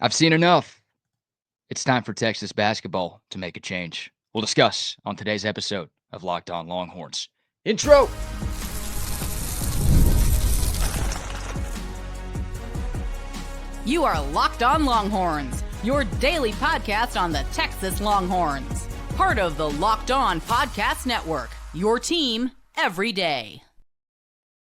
I've seen enough. It's time for Texas basketball to make a change. We'll discuss on today's episode of Locked On Longhorns. Intro. You are Locked On Longhorns, your daily podcast on the Texas Longhorns. Part of the Locked On Podcast Network, your team every day.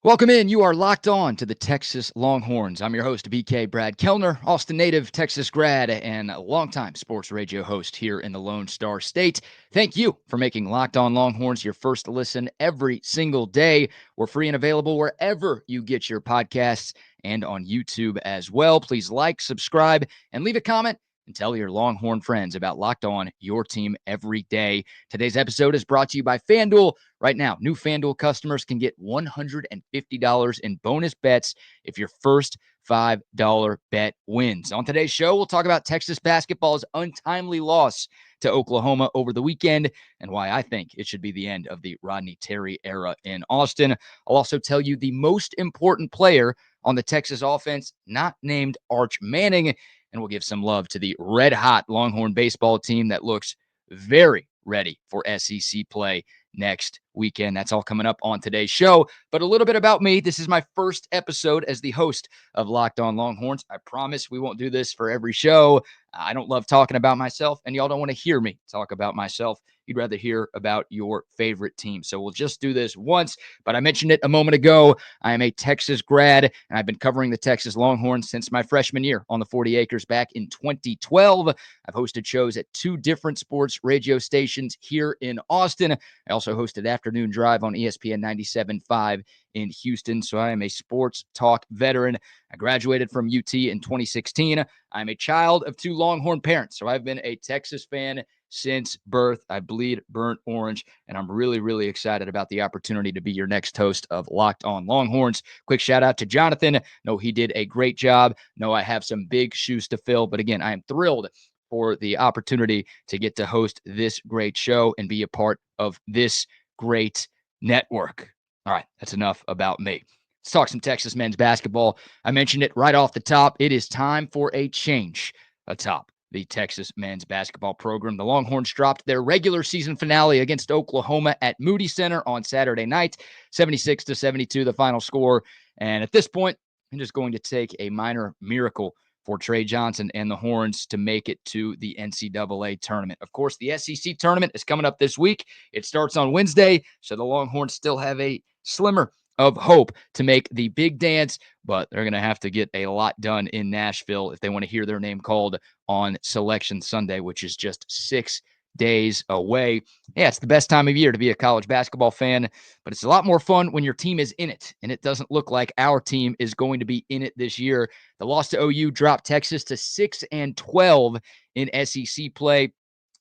Welcome in. You are locked on to the Texas Longhorns. I'm your host, BK Brad Kellner, Austin native, Texas grad, and a longtime sports radio host here in the Lone Star State. Thank you for making Locked On Longhorns your first listen every single day. We're free and available wherever you get your podcasts and on YouTube as well. Please like, subscribe, and leave a comment. And tell your Longhorn friends about Locked On, your team every day. Today's episode is brought to you by FanDuel. Right now, new FanDuel customers can get $150 in bonus bets if your first $5 bet wins. On today's show, we'll talk about Texas basketball's untimely loss to Oklahoma over the weekend and why I think it should be the end of the Rodney Terry era in Austin. I'll also tell you the most important player on the Texas offense, not named Arch Manning, and we'll give some love to the red-hot Longhorn baseball team that looks very ready for SEC play next weekend. That's all coming up on today's show. But a little bit about me. This is my first episode as the host of Locked On Longhorns. I promise we won't do this for every show. I don't love talking about myself, and y'all don't want to hear me talk about myself. You'd rather hear about your favorite team. So we'll just do this once. But I mentioned it a moment ago. I am a Texas grad, and I've been covering the Texas Longhorns since my freshman year on the 40 acres back in 2012. I've hosted shows at 2 different sports radio stations here in Austin. I also hosted Afternoon Drive on ESPN 97.5 in Houston. So I am a sports talk veteran. I graduated from UT in 2016. I'm a child of 2 Longhorn parents. So I've been a Texas fan since birth. I bleed burnt orange, and I'm really, really excited about the opportunity to be your next host of Locked On Longhorns. Quick shout out to Jonathan. No, he did a great job. No, I have some big shoes to fill, but again, I am thrilled for the opportunity to get to host this great show and be a part of this great network. All right, that's enough about me. Let's talk some Texas men's basketball. I mentioned it right off the top. It is time for a change atop the Texas men's basketball program. The Longhorns dropped their regular season finale against Oklahoma at Moody Center on Saturday night, 76-72, the final score. And at this point, I'm just going to take a minor miracle for Trey Johnson and the Horns to make it to the NCAA tournament. Of course, the SEC tournament is coming up this week. It starts on Wednesday, so the Longhorns still have a slimmer of hope to make the big dance, but they're going to have to get a lot done in Nashville if they want to hear their name called on Selection Sunday, which is just 6 days away. Yeah, it's the best time of year to be a college basketball fan, but it's a lot more fun when your team is in it, and it doesn't look like our team is going to be in it this year. The loss to OU dropped Texas to 6-12 in SEC play.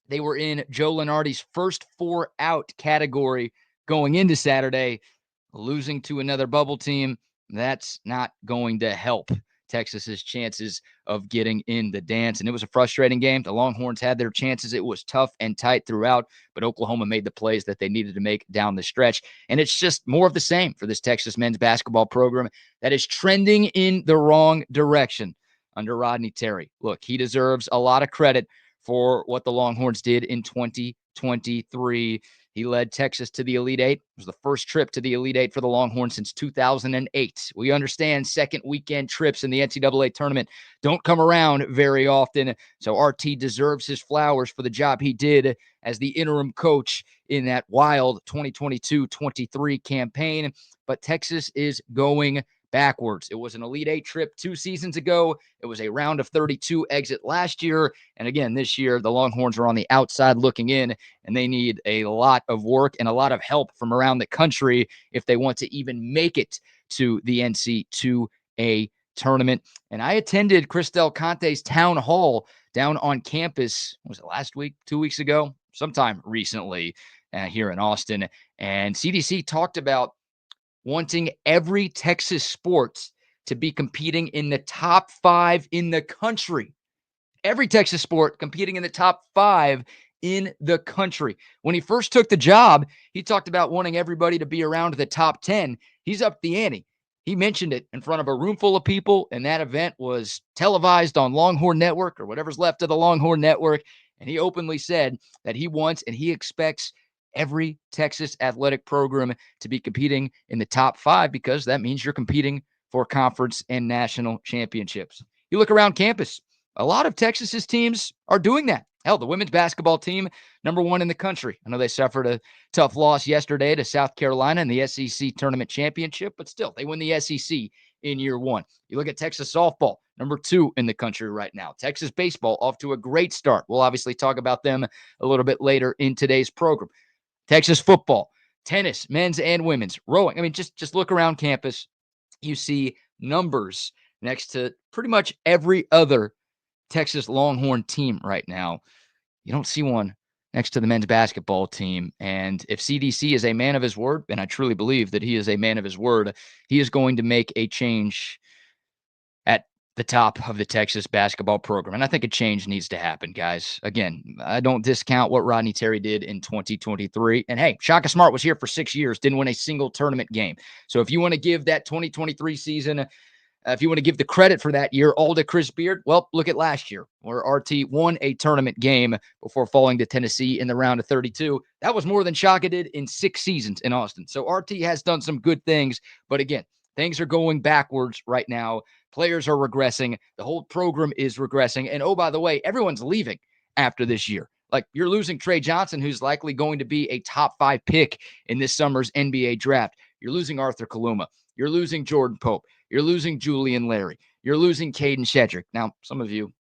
They were in Joe Lunardi's first 4 out category going into Saturday. Losing to another bubble team, that's not going to help Texas's chances of getting in the dance. And it was a frustrating game. The Longhorns had their chances. It was tough and tight throughout, but Oklahoma made the plays that they needed to make down the stretch. And it's just more of the same for this Texas men's basketball program that is trending in the wrong direction under Rodney Terry. Look, he deserves a lot of credit for what the Longhorns did in 2023. He led Texas to the Elite Eight. It was the first trip to the Elite Eight for the Longhorns since 2008. We understand second weekend trips in the NCAA tournament don't come around very often, so RT deserves his flowers for the job he did as the interim coach in that wild 2022-23 campaign. But Texas is going backwards. It was an Elite Eight trip 2 seasons ago. It was a round of 32 exit last year. And again, this year, the Longhorns are on the outside looking in, and they need a lot of work and a lot of help from around the country if they want to even make it to the NC2A tournament. And I attended Chris Del Conte's town hall down on campus. Was it last week, 2 weeks ago? Sometime recently here in Austin. And CDC talked about wanting every Texas sport to be competing in the top 5 in the country. Every Texas sport competing in the top 5 in the country. When he first took the job, he talked about wanting everybody to be around the top 10. He's up the ante. He mentioned it in front of a room full of people, and that event was televised on Longhorn Network or whatever's left of the Longhorn Network. And he openly said that he wants and he expects every Texas athletic program to be competing in the top 5 because that means you're competing for conference and national championships. You look around campus, a lot of Texas's teams are doing that. Hell, the women's basketball team, number 1 in the country. I know they suffered a tough loss yesterday to South Carolina in the SEC tournament championship, but still, they win the SEC in year 1. You look at Texas softball, number 2 in the country right now. Texas baseball off to a great start. We'll obviously talk about them a little bit later in today's program. Texas football, tennis, men's and women's, rowing. I mean, just look around campus. You see numbers next to pretty much every other Texas Longhorn team right now. You don't see one next to the men's basketball team. And if CDC is a man of his word, and I truly believe that he is a man of his word, he is going to make a change at the top of the Texas basketball program. And I think a change needs to happen, guys. Again, I don't discount what Rodney Terry did in 2023. And hey, Shaka Smart was here for 6 years, didn't win a single tournament game. So if you want to give that 2023 season if you want to give the credit for that year all to Chris Beard, well, look at last year where RT won a tournament game before falling to Tennessee in the round of 32. That was more than Shaka did in 6 seasons in Austin. So RT has done some good things. But again, things are going backwards right now. Players are regressing. The whole program is regressing. And oh, by the way, everyone's leaving after this year. Like you're losing Trey Johnson, who's likely going to be a top 5 pick in this summer's NBA draft. You're losing Arthur Kaluma. You're losing Jordan Pope. You're losing Julian Larry. You're losing Caden Shedrick. Now, some of you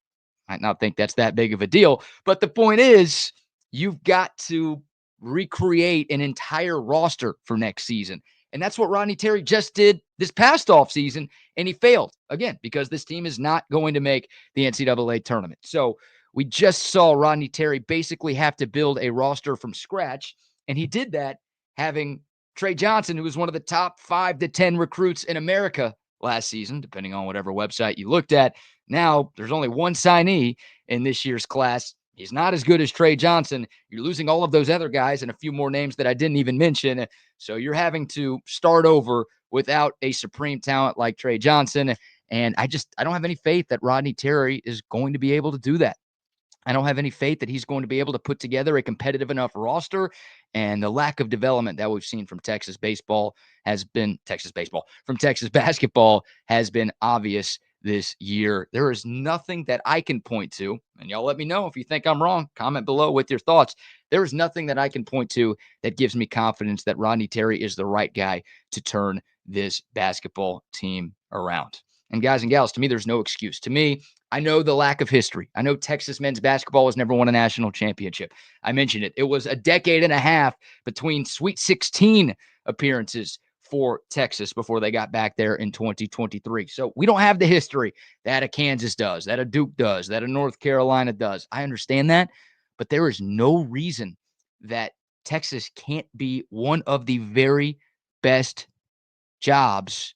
might not think that's that big of a deal, but the point is you've got to recreate an entire roster for next season. And that's what Rodney Terry just did this past offseason, and he failed, again, because this team is not going to make the NCAA tournament. So we just saw Rodney Terry basically have to build a roster from scratch, and he did that having Trey Johnson, who was one of the top 5 to 10 recruits in America last season, depending on whatever website you looked at. Now, there's only one signee in this year's class. He's not as good as Trey Johnson. You're losing all of those other guys and a few more names that I didn't even mention. So you're having to start over without a supreme talent like Trey Johnson. And I don't have any faith that Rodney Terry is going to be able to do that. I don't have any faith that he's going to be able to put together a competitive enough roster. And the lack of development that we've seen from Texas basketball has been obvious this year. There is nothing that I can point to, and y'all let me know if you think I'm wrong. Comment below with your thoughts. There is nothing that I can point to that gives me confidence that Rodney Terry is the right guy to turn this basketball team around. And guys and gals, to me, there's no excuse. To me, I know the lack of history. I know Texas men's basketball has never won a national championship. I mentioned it. It was a decade and a half between Sweet 16 appearances for Texas before they got back there in 2023. So we don't have the history that a Kansas does, that a Duke does, that a North Carolina does. I understand that, but there is no reason that Texas can't be one of the very best jobs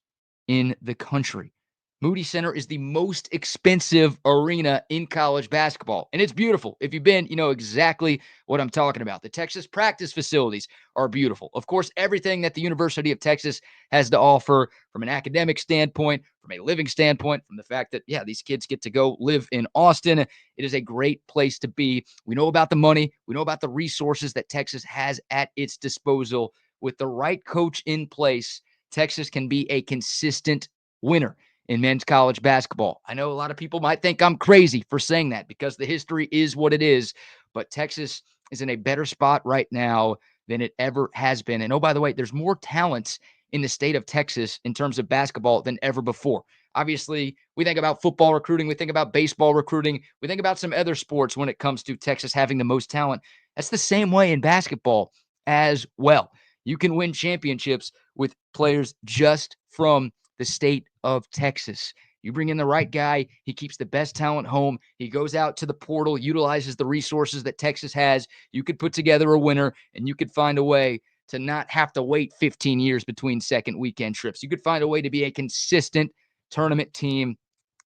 in the country. Moody Center is the most expensive arena in college basketball, and it's beautiful. If you've been, you know exactly what I'm talking about. The Texas practice facilities are beautiful. Of course, everything that the University of Texas has to offer from an academic standpoint, from a living standpoint, from the fact that, yeah, these kids get to go live in Austin. It is a great place to be. We know about the money. We know about the resources that Texas has at its disposal. With the right coach in place, Texas can be a consistent winner in men's college basketball. I know a lot of people might think I'm crazy for saying that because the history is what it is, but Texas is in a better spot right now than it ever has been. And oh, by the way, there's more talents in the state of Texas in terms of basketball than ever before. Obviously, we think about football recruiting, we think about baseball recruiting, we think about some other sports when it comes to Texas having the most talent. That's the same way in basketball as well. You can win championships with players just from the state of Texas. You bring in the right guy, he keeps the best talent home. He goes out to the portal, utilizes the resources that Texas has. You could put together a winner, and you could find a way to not have to wait 15 years between second weekend trips. You could find a way to be a consistent tournament team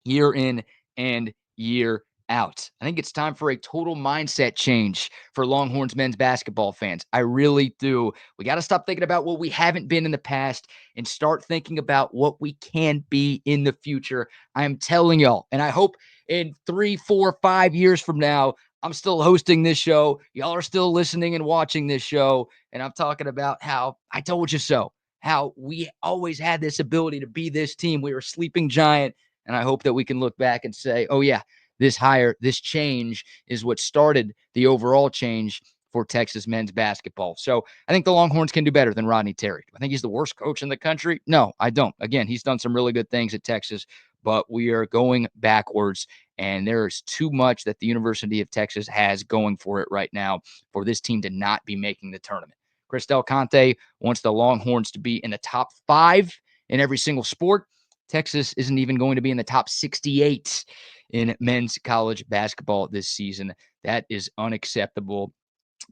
year in and year out. I think it's time for a total mindset change for Longhorns men's basketball fans. I really do. We got to stop thinking about what we haven't been in the past and start thinking about what we can be in the future. I am telling y'all, and I hope in 3, 4, 5 years from now, I'm still hosting this show. Y'all are still listening and watching this show. And I'm talking about how I told you so, how we always had this ability to be this team. We were a sleeping giant. And I hope that we can look back and say, oh, yeah, this change is what started the overall change for Texas men's basketball. So I think the Longhorns can do better than Rodney Terry. I think he's the worst coach in the country. No, I don't. Again, he's done some really good things at Texas, but we are going backwards. And there is too much that the University of Texas has going for it right now for this team to not be making the tournament. Chris Del Conte wants the Longhorns to be in the top 5 in every single sport. Texas isn't even going to be in the top 68 in men's college basketball this season. That is unacceptable.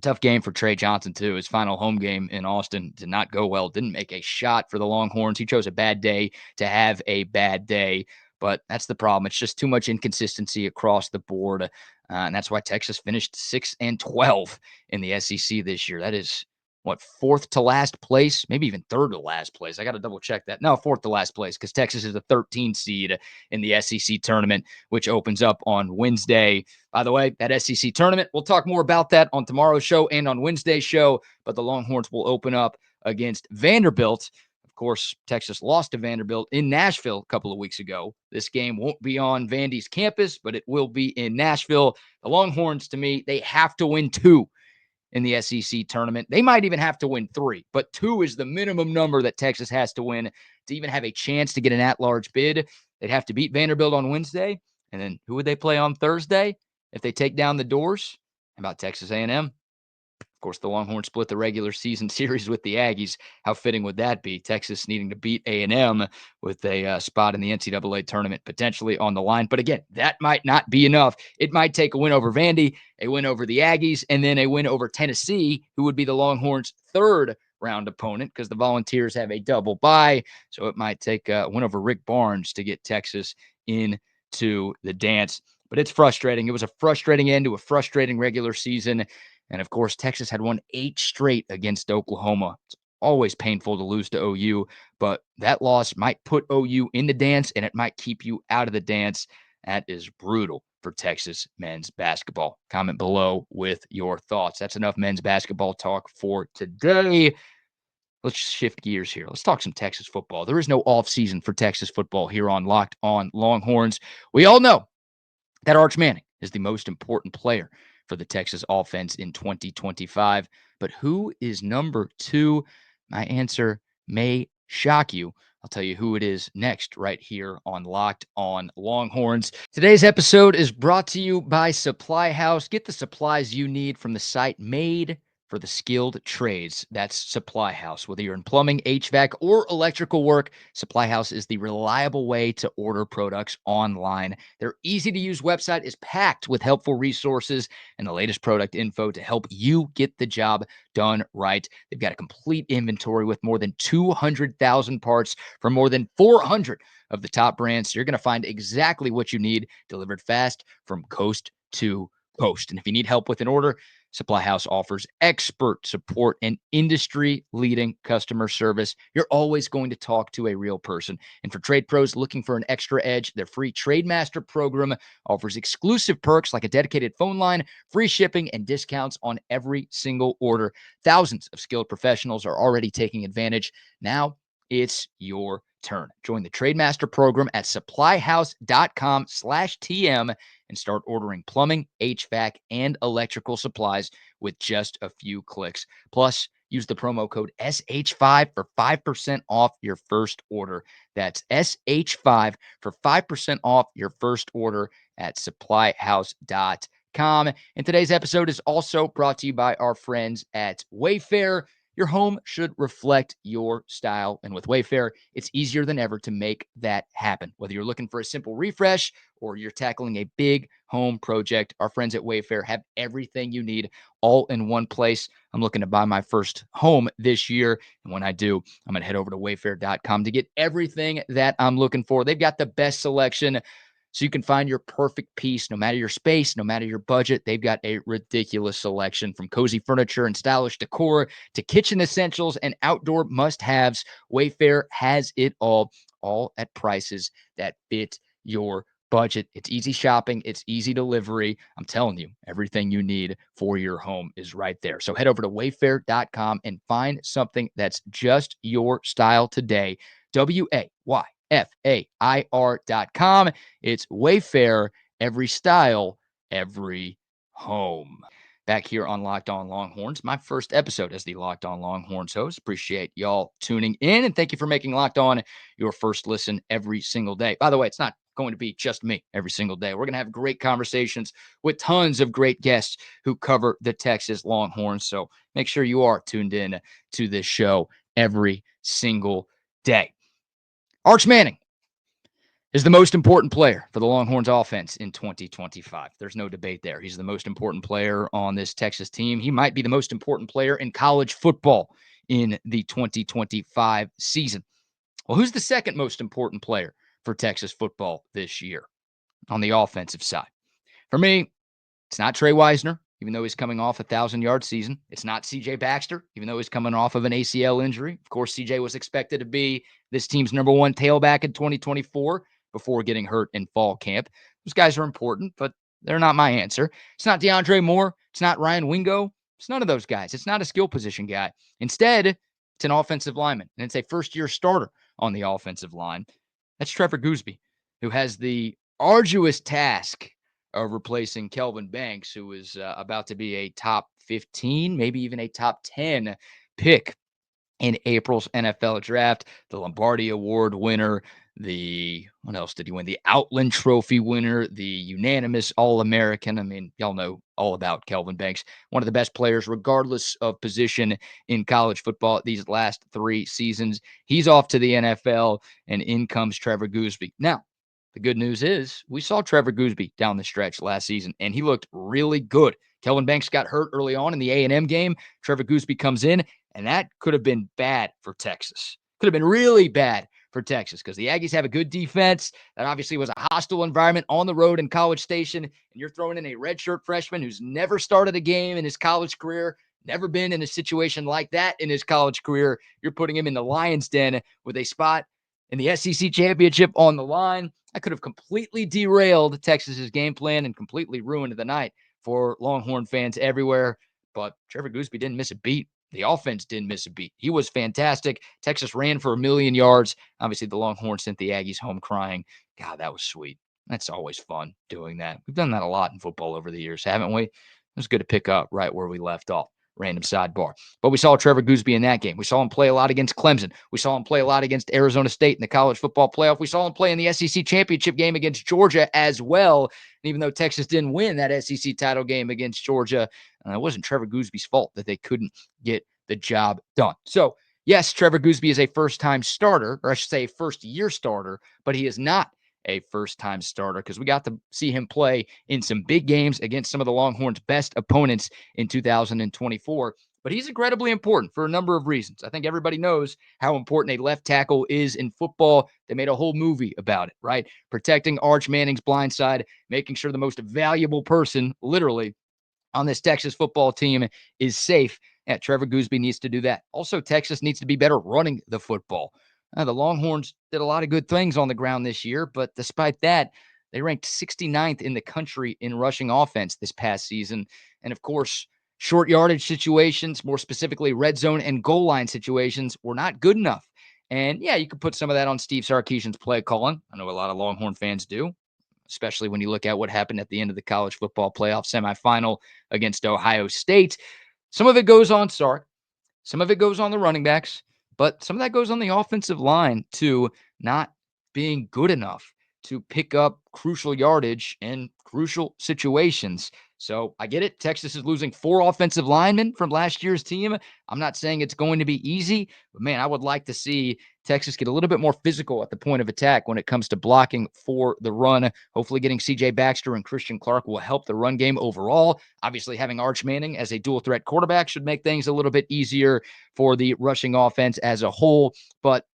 Tough game for Trey Johnson, too. His final home game in Austin did not go well. Didn't make a shot for the Longhorns. He chose a bad day to have a bad day, but that's the problem. It's just too much inconsistency across the board, and that's why Texas finished 6-12 in the SEC this year. That is, what, fourth to last place? Maybe even third to last place. I got to double check that. No, fourth to last place because Texas is a 13 seed in the SEC tournament, which opens up on Wednesday. By the way, that SEC tournament, we'll talk more about that on tomorrow's show and on Wednesday's show, but the Longhorns will open up against Vanderbilt. Of course, Texas lost to Vanderbilt in Nashville a couple of weeks ago. This game won't be on Vandy's campus, but it will be in Nashville. The Longhorns, to me, they have to win 2 in the SEC tournament. They might even have to win 3, but 2 is the minimum number that Texas has to win to even have a chance to get an at-large bid. They'd have to beat Vanderbilt on Wednesday, and then who would they play on Thursday if they take down the doors? How about Texas A&M? Of course, the Longhorns split the regular season series with the Aggies. How fitting would that be? Texas needing to beat A&M with a spot in the NCAA tournament potentially on the line. But again, that might not be enough. It might take a win over Vandy, a win over the Aggies, and then a win over Tennessee, who would be the Longhorns' third round opponent because the Volunteers have a double bye. So it might take a win over Rick Barnes to get Texas into the dance. But it's frustrating. It was a frustrating end to a frustrating regular season. And of course, Texas had won 8 straight against Oklahoma. It's always painful to lose to OU, but that loss might put OU in the dance and it might keep you out of the dance. That is brutal for Texas men's basketball. Comment below with your thoughts. That's enough men's basketball talk for today. Let's shift gears here. Let's talk some Texas football. There is no offseason for Texas football here on Locked On Longhorns. We all know that Arch Manning is the most important player for the Texas offense in 2025. But who is number 2? My answer may shock you. I'll tell you who it is next, right here on Locked On Longhorns. Today's episode is brought to you by Supply House. Get the supplies you need from the site made for the skilled trades. That's Supply House. Whether you're in plumbing, HVAC, or electrical work, Supply House is the reliable way to order products online. Their easy-to-use website is packed with helpful resources and the latest product info to help you get the job done right. They've got a complete inventory with more than 200,000 parts from more than 400 of the top brands. So you're going to find exactly what you need delivered fast from coast to coast. And if you need help with an order, Supply House offers expert support and industry-leading customer service. You're always going to talk to a real person. And for trade pros looking for an extra edge, their free Trade Master program offers exclusive perks like a dedicated phone line, free shipping, and discounts on every single order. Thousands of skilled professionals are already taking advantage. Now it's your turn. Join the Trade Master program at supplyhouse.com/TM and start ordering plumbing, HVAC, and electrical supplies with just a few clicks. Plus, use the promo code SH5 for 5% off your first order. That's SH5 for 5% off your first order at supplyhouse.com. And today's episode is also brought to you by our friends at Wayfair. Your home should reflect your style. And with Wayfair, it's easier than ever to make that happen. Whether you're looking for a simple refresh or you're tackling a big home project, our friends at Wayfair have everything you need all in one place. I'm looking to buy my first home this year. And when I do, I'm going to head over to wayfair.com to get everything that I'm looking for. They've got the best selection so you can find your perfect piece no matter your space, no matter your budget. They've got a ridiculous selection from cozy furniture and stylish decor to kitchen essentials and outdoor must-haves. Wayfair has it all at prices that fit your budget. It's easy shopping, it's easy delivery. I'm telling you, everything you need for your home is right there. So head over to wayfair.com and find something that's just your style today. WAYFAIR.com. It's Wayfair, every style, every home. Back here on Locked On Longhorns, my first episode as the Locked On Longhorns host. Appreciate y'all tuning in, and thank you for making Locked On your first listen every single day. By the way, it's not going to be just me every single day. We're going to have great conversations with tons of great guests who cover the Texas Longhorns. So make sure you are tuned in to this show every single day. Arch Manning is the most important player for the Longhorns offense in 2025. There's no debate there. He's the most important player on this Texas team. He might be the most important player in college football in the 2025 season. Well, who's the second most important player for Texas football this year on the offensive side? For me, it's not Trey Wisner, even though he's coming off a 1,000-yard season. It's not C.J. Baxter, even though he's coming off of an ACL injury. Of course, C.J. was expected to be this team's number one tailback in 2024 before getting hurt in fall camp. Those guys are important, but they're not my answer. It's not DeAndre Moore. It's not Ryan Wingo. It's none of those guys. It's not a skill position guy. Instead, it's an offensive lineman, and it's a first-year starter on the offensive line. That's Trevor Goosby, who has the arduous task of replacing Kelvin Banks, who is about to be a top 15, maybe even a top 10 pick in April's NFL draft. The Lombardi Award winner, what else did he win? The Outland Trophy winner, the unanimous All-American. I mean, y'all know all about Kelvin Banks, one of the best players, regardless of position in college football these last 3 seasons. He's off to the NFL, and in comes Trevor Goosby. Now, the good news is we saw Trevor Goosby down the stretch last season, and he looked really good. Kelvin Banks got hurt early on in the A&M game. Trevor Goosby comes in, and that could have been bad for Texas. Could have been really bad for Texas because the Aggies have a good defense. That obviously was a hostile environment on the road in College Station, and you're throwing in a redshirt freshman who's never started a game in his college career, never been in a situation like that in his college career. You're putting him in the Lions' den with a spot in the SEC championship on the line. I could have completely derailed Texas's game plan and completely ruined the night for Longhorn fans everywhere. But Trevor Goosby didn't miss a beat. The offense didn't miss a beat. He was fantastic. Texas ran for 1,000,000 yards. Obviously, the Longhorns sent the Aggies home crying. God, that was sweet. That's always fun doing that. We've done that a lot in football over the years, haven't we? It was good to pick up right where we left off. Random sidebar. But we saw Trevor Goosby in that game. We saw him play a lot against Clemson. We saw him play a lot against Arizona State in the college football playoff. We saw him play in the SEC championship game against Georgia as well. And even though Texas didn't win that SEC title game against Georgia, it wasn't Trevor Goosby's fault that they couldn't get the job done. So, yes, Trevor Goosby is a first-time starter, or I should say first-year starter, but he is not a first-time starter because we got to see him play in some big games against some of the Longhorns' best opponents in 2024. But he's incredibly important for a number of reasons. I think everybody knows how important a left tackle is in football. They made a whole movie about it, right? Protecting Arch Manning's blind side, making sure the most valuable person, literally, on this Texas football team is safe. Yeah, Trevor Goosby needs to do that. Also, Texas needs to be better running the football. The Longhorns did a lot of good things on the ground this year, but despite that, they ranked 69th in the country in rushing offense this past season. And of course, short yardage situations, more specifically red zone and goal line situations, were not good enough. And yeah, you could put some of that on Steve Sarkisian's play calling. I know a lot of Longhorn fans do, especially when you look at what happened at the end of the college football playoff semifinal against Ohio State. Some of it goes on Sark. Some of it goes on the running backs. But some of that goes on the offensive line to not being good enough to pick up crucial yardage in crucial situations. So I get it. Texas is losing 4 offensive linemen from last year's team. I'm not saying it's going to be easy, but man, I would like to see Texas get a little bit more physical at the point of attack when it comes to blocking for the run. Hopefully getting C.J. Baxter and Christian Clark will help the run game overall. Obviously having Arch Manning as a dual threat quarterback should make things a little bit easier for the rushing offense as a whole. But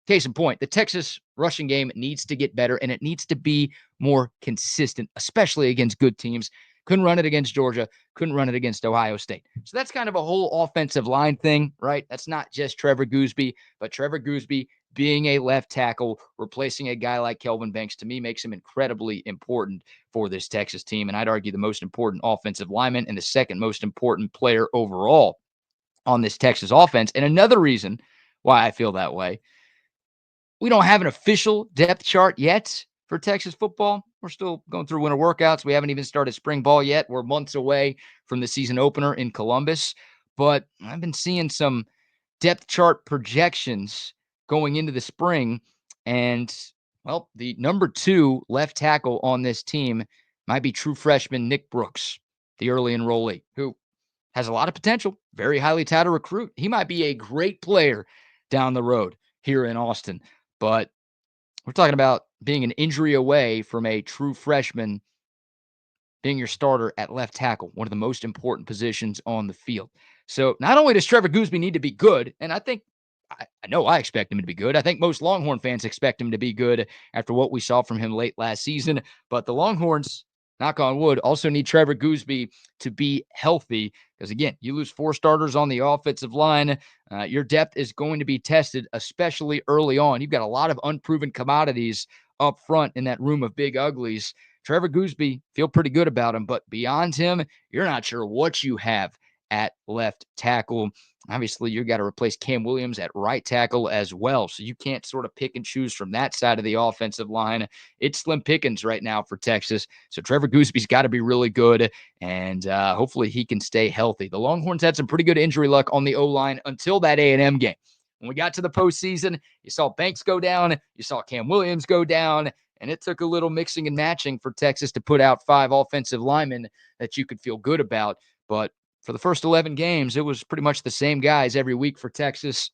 case in point, the Texas rushing game needs to get better, and it needs to be more consistent, especially against good teams. Couldn't run it against Georgia, couldn't run it against Ohio State. So that's kind of a whole offensive line thing, right? That's not just Trevor Goosby, but Trevor Goosby being a left tackle, replacing a guy like Kelvin Banks, to me, makes him incredibly important for this Texas team. And I'd argue the most important offensive lineman and the second most important player overall on this Texas offense. And another reason why I feel that way, we don't have an official depth chart yet for Texas football. We're still going through winter workouts. We haven't even started spring ball yet. We're months away from the season opener in Columbus. But I've been seeing some depth chart projections going into the spring. And, well, the number 2 left tackle on this team might be true freshman Nick Brooks, the early enrollee, who has a lot of potential, very highly touted recruit. He might be a great player down the road here in Austin. But we're talking about being an injury away from a true freshman being your starter at left tackle, one of the most important positions on the field. So not only does Trevor Goosby need to be good, and I know I expect him to be good. I think most Longhorn fans expect him to be good after what we saw from him late last season. But the Longhorns, knock on wood, also need Trevor Goosby to be healthy because, again, you lose 4 starters on the offensive line. Your depth is going to be tested, especially early on. You've got a lot of unproven commodities up front in that room of big uglies. Trevor Goosby, feel pretty good about him, but beyond him, you're not sure what you have at left tackle. Obviously, you got to replace Cam Williams at right tackle as well. So you can't sort of pick and choose from that side of the offensive line. It's slim pickings right now for Texas. So Trevor Goosby's got to be really good, and hopefully he can stay healthy. The Longhorns had some pretty good injury luck on the O-line until that A&M game. When we got to the postseason, you saw Banks go down, you saw Cam Williams go down, and it took a little mixing and matching for Texas to put out 5 offensive linemen that you could feel good about. But for the first 11 games, it was pretty much the same guys every week for Texas.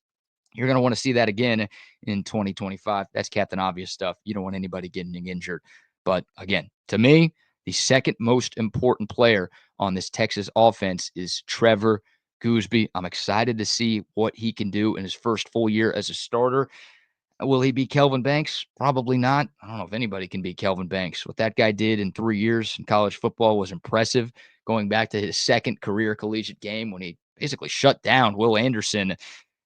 You're going to want to see that again in 2025. That's Captain Obvious stuff. You don't want anybody getting injured. But again, to me, the second most important player on this Texas offense is Trevor Goosby. I'm excited to see what he can do in his first full year as a starter. Will he be Kelvin Banks? Probably not. I don't know if anybody can be Kelvin Banks. What that guy did in 3 years in college football was impressive. Going back to his second career collegiate game when he basically shut down Will Anderson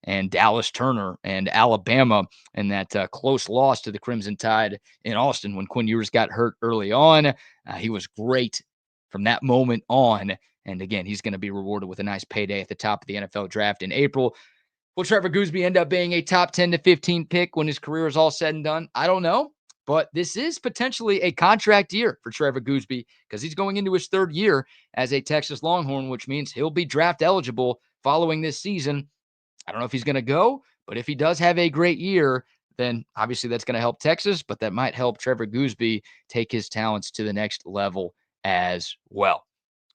and Dallas Turner and Alabama in that close loss to the Crimson Tide in Austin when Quinn Ewers got hurt early on. He was great from that moment on. And again, he's going to be rewarded with a nice payday at the top of the NFL draft in April. Will Trevor Goosby end up being a top 10 to 15 pick when his career is all said and done? I don't know. But this is potentially a contract year for Trevor Goosby because he's going into his 3rd year as a Texas Longhorn, which means he'll be draft eligible following this season. I don't know if he's going to go, but if he does have a great year, then obviously that's going to help Texas, but that might help Trevor Goosby take his talents to the next level as well.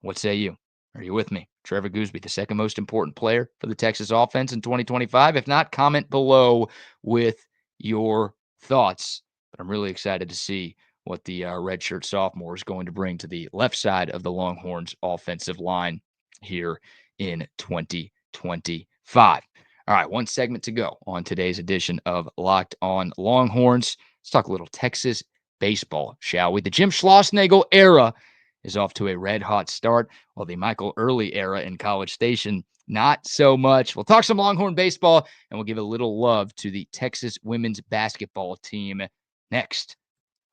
What say you? Are you with me? Trevor Goosby, the second most important player for the Texas offense in 2025. If not, comment below with your thoughts. But I'm really excited to see what the redshirt sophomore is going to bring to the left side of the Longhorns offensive line here in 2025. All right, one segment to go on today's edition of Locked On Longhorns. Let's talk a little Texas baseball, shall we? The Jim Schlossnagle era is off to a red-hot start, while the Michael Early era in College Station, not so much. We'll talk some Longhorn baseball, and we'll give a little love to the Texas women's basketball team next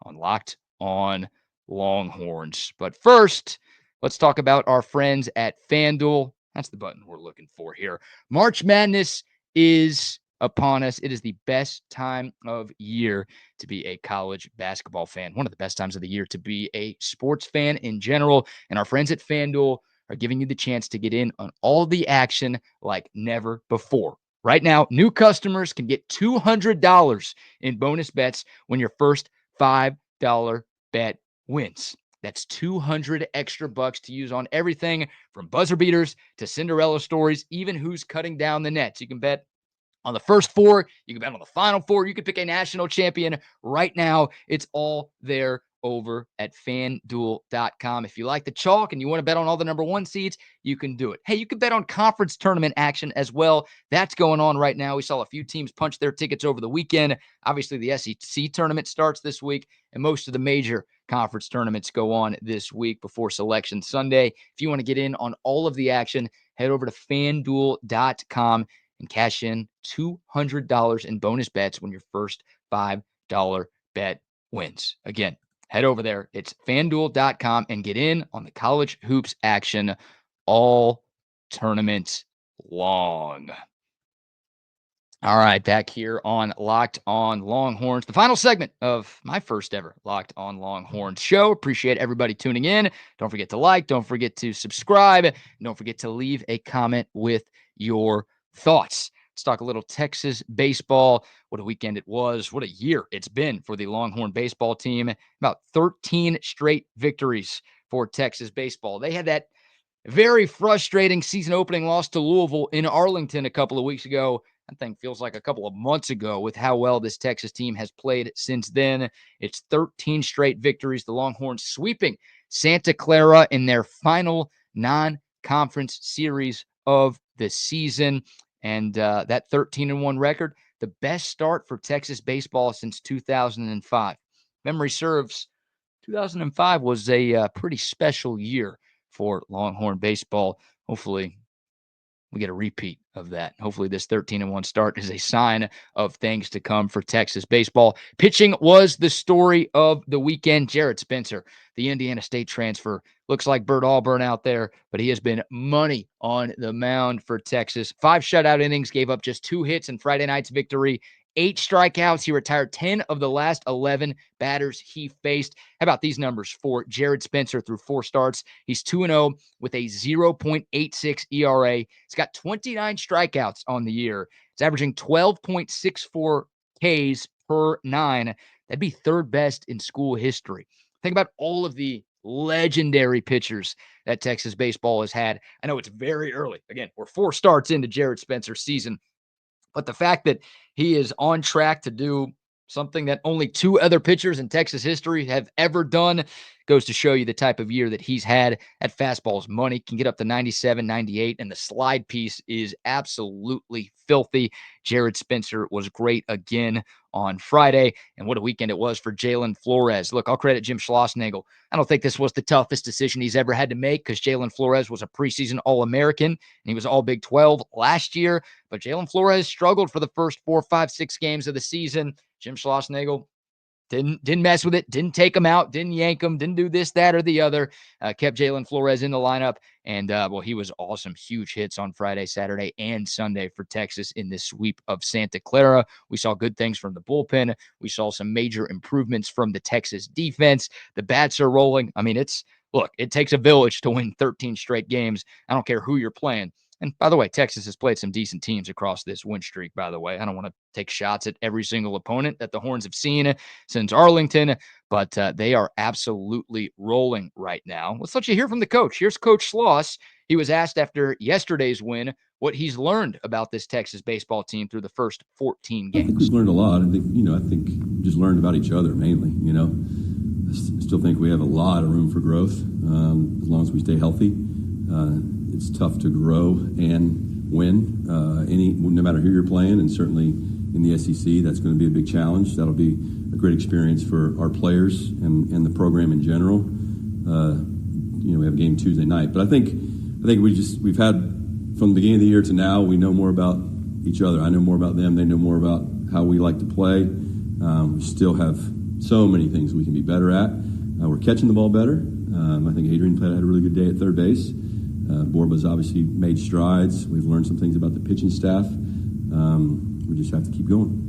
on Locked On Longhorns. But first, let's talk about our friends at FanDuel. That's the button we're looking for here. March Madness is upon us. It is the best time of year to be a college basketball fan. One of the best times of the year to be a sports fan in general. And our friends at FanDuel are giving you the chance to get in on all the action like never before. Right now, new customers can get $200 in bonus bets when your first $5 bet wins. That's 200 extra bucks to use on everything from buzzer beaters to Cinderella stories, even who's cutting down the nets. You can bet on the first 4, you can bet on the final 4. You can pick a national champion right now. It's all there over at FanDuel.com. If you like the chalk and you want to bet on all the number one seeds, you can do it. Hey, you can bet on conference tournament action as well. That's going on right now. We saw a few teams punch their tickets over the weekend. Obviously, the SEC tournament starts this week, and most of the major conference tournaments go on this week before Selection Sunday. If you want to get in on all of the action, head over to FanDuel.com and cash in $200 in bonus bets when your first $5 bet wins. Again, head over there. It's FanDuel.com and get in on the college hoops action all tournament long. All right, back here on Locked On Longhorns, the final segment of my first ever Locked On Longhorns show. Appreciate everybody tuning in. Don't forget to like, don't forget to subscribe, and don't forget to leave a comment with your thoughts. Let's talk a little Texas baseball. What a weekend it was. What a year it's been for the Longhorn baseball team. About 13 straight victories for Texas baseball. They had that very frustrating season opening loss to Louisville in Arlington a couple of weeks ago. That thing feels like a couple of months ago with how well this Texas team has played since then. It's 13 straight victories. The Longhorns sweeping Santa Clara in their final non-conference series of the season. And that 13-1 record, the best start for Texas baseball since 2005. Memory serves, 2005 was a pretty special year for Longhorn baseball. Hopefully, we get a repeat of that. Hopefully, this 13-1 start is a sign of things to come for Texas baseball. Pitching was the story of the weekend. Jared Spencer, the Indiana State transfer, looks like Bert Auburn out there, but he has been money on the mound for Texas. 5 shutout innings, gave up just 2 hits in Friday night's victory. 8 strikeouts. He retired 10 of the last 11 batters he faced. How about these numbers for Jared Spencer through 4 starts? He's 2-0 with a 0.86 ERA. He's got 29 strikeouts on the year. He's averaging 12.64 Ks per 9. That'd be third best in school history. Think about all of the legendary pitchers that Texas baseball has had. I know it's very early. Again, we're 4 starts into Jared Spencer's season. But the fact that he is on track to do something that only 2 other pitchers in Texas history have ever done goes to show you the type of year that he's had. That fastball's money, can get up to 97, 98, and the slide piece is absolutely filthy. Jared Spencer was great again on Friday, and what a weekend it was for Jalen Flores. Look, I'll credit Jim Schlossnagle. I don't think this was the toughest decision he's ever had to make because Jalen Flores was a preseason All-American, and he was All Big 12 last year. But Jalen Flores struggled for the first 4, 5, 6 games of the season. Jim Schlossnagle didn't mess with it, didn't take him out, didn't yank him, didn't do this, that, or the other. Kept Jalen Flores in the lineup, and well, he was awesome. Huge hits on Friday, Saturday, and Sunday for Texas in this sweep of Santa Clara. We saw good things from the bullpen. We saw some major improvements from the Texas defense. The bats are rolling. I mean, look, it takes a village to win 13 straight games. I don't care who you're playing. And by the way, Texas has played some decent teams across this win streak, by the way. I don't want to take shots at every single opponent that the Horns have seen since Arlington, but they are absolutely rolling right now. Let's let you hear from the coach. Here's Coach Schloss. He was asked after yesterday's win what he's learned about this Texas baseball team through the first 14 games. We've learned a lot. I think just learned about each other mainly, I still think we have a lot of room for growth as long as we stay healthy. It's tough to grow and win no matter who you're playing, and certainly in the SEC, that's going to be a big challenge. That'll be a great experience for our players and the program in general. We have a game Tuesday night, but I think we've had from the beginning of the year to now, we know more about each other. I know more about them. They know more about how we like to play. We still have so many things we can be better at. We're catching the ball better. I think Adrian had a really good day at third base. Borba's obviously made strides. We've learned some things about the pitching staff. We just have to keep going.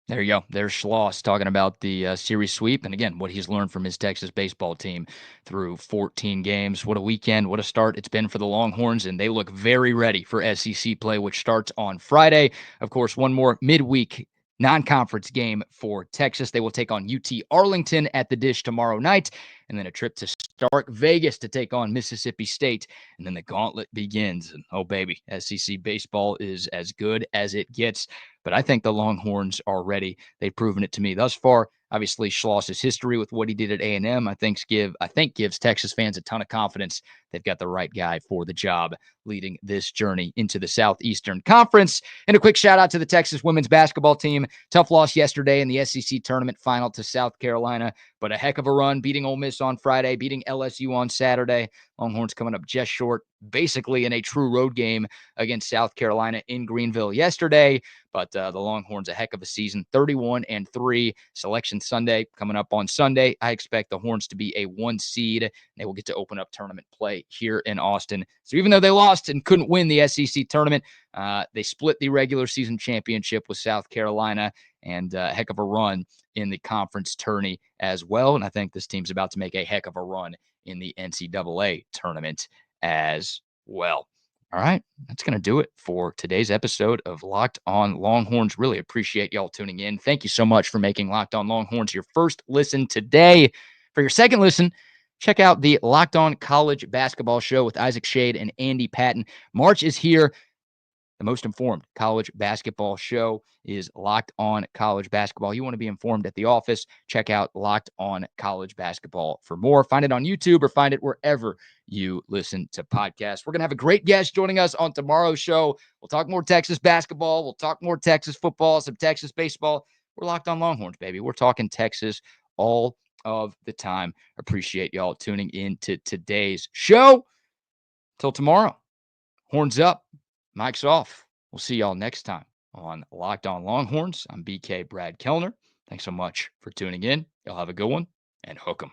There you go. There's Schloss talking about the series sweep. And again, what he's learned from his Texas baseball team through 14 games. What a weekend. What a start it's been for the Longhorns. And they look very ready for SEC play, which starts on Friday. Of course, one more midweek non-conference game for Texas. They will take on UT Arlington at the Dish tomorrow night, and then a trip to Stark Vegas to take on Mississippi State, and then the gauntlet begins. And oh baby, SEC baseball is as good as it gets, but I think the Longhorns are ready. They've proven it to me thus far. Obviously, Schloss's history with what he did at A&M, I think gives Texas fans a ton of confidence. They've got the right guy for the job leading this journey into the Southeastern Conference. And a quick shout out to the Texas women's basketball team. Tough loss yesterday in the SEC tournament final to South Carolina, but a heck of a run, beating Ole Miss on Friday, beating LSU on Saturday. Longhorns coming up just short, basically in a true road game against South Carolina in Greenville yesterday. But the Longhorns, a heck of a season, 31-3. Selection Sunday coming up on Sunday. I expect the Horns to be a 1 seed. They will get to open up tournament play here in Austin. So even though they lost and couldn't win the SEC tournament, they split the regular season championship with South Carolina, and a heck of a run in the conference tourney as well. And I think this team's about to make a heck of a run in the NCAA tournament as well. All right, that's going to do it for today's episode of Locked On Longhorns. Really appreciate y'all tuning in. Thank you so much for making Locked On Longhorns your first listen today. For your second listen, check out the Locked On College Basketball Show with Isaac Shade and Andy Patton. March is here. The most informed college basketball show is Locked On College Basketball. You want to be informed at the office, check out Locked On College Basketball for more. Find it on YouTube or find it wherever you listen to podcasts. We're going to have a great guest joining us on tomorrow's show. We'll talk more Texas basketball. We'll talk more Texas football, some Texas baseball. We're Locked On Longhorns, baby. We're talking Texas all of the time. Appreciate y'all tuning in to today's show. Till tomorrow, horns up. Mike's off. We'll see y'all next time on Locked On Longhorns. I'm BK Brad Kellner. Thanks so much for tuning in. Y'all have a good one and hook 'em.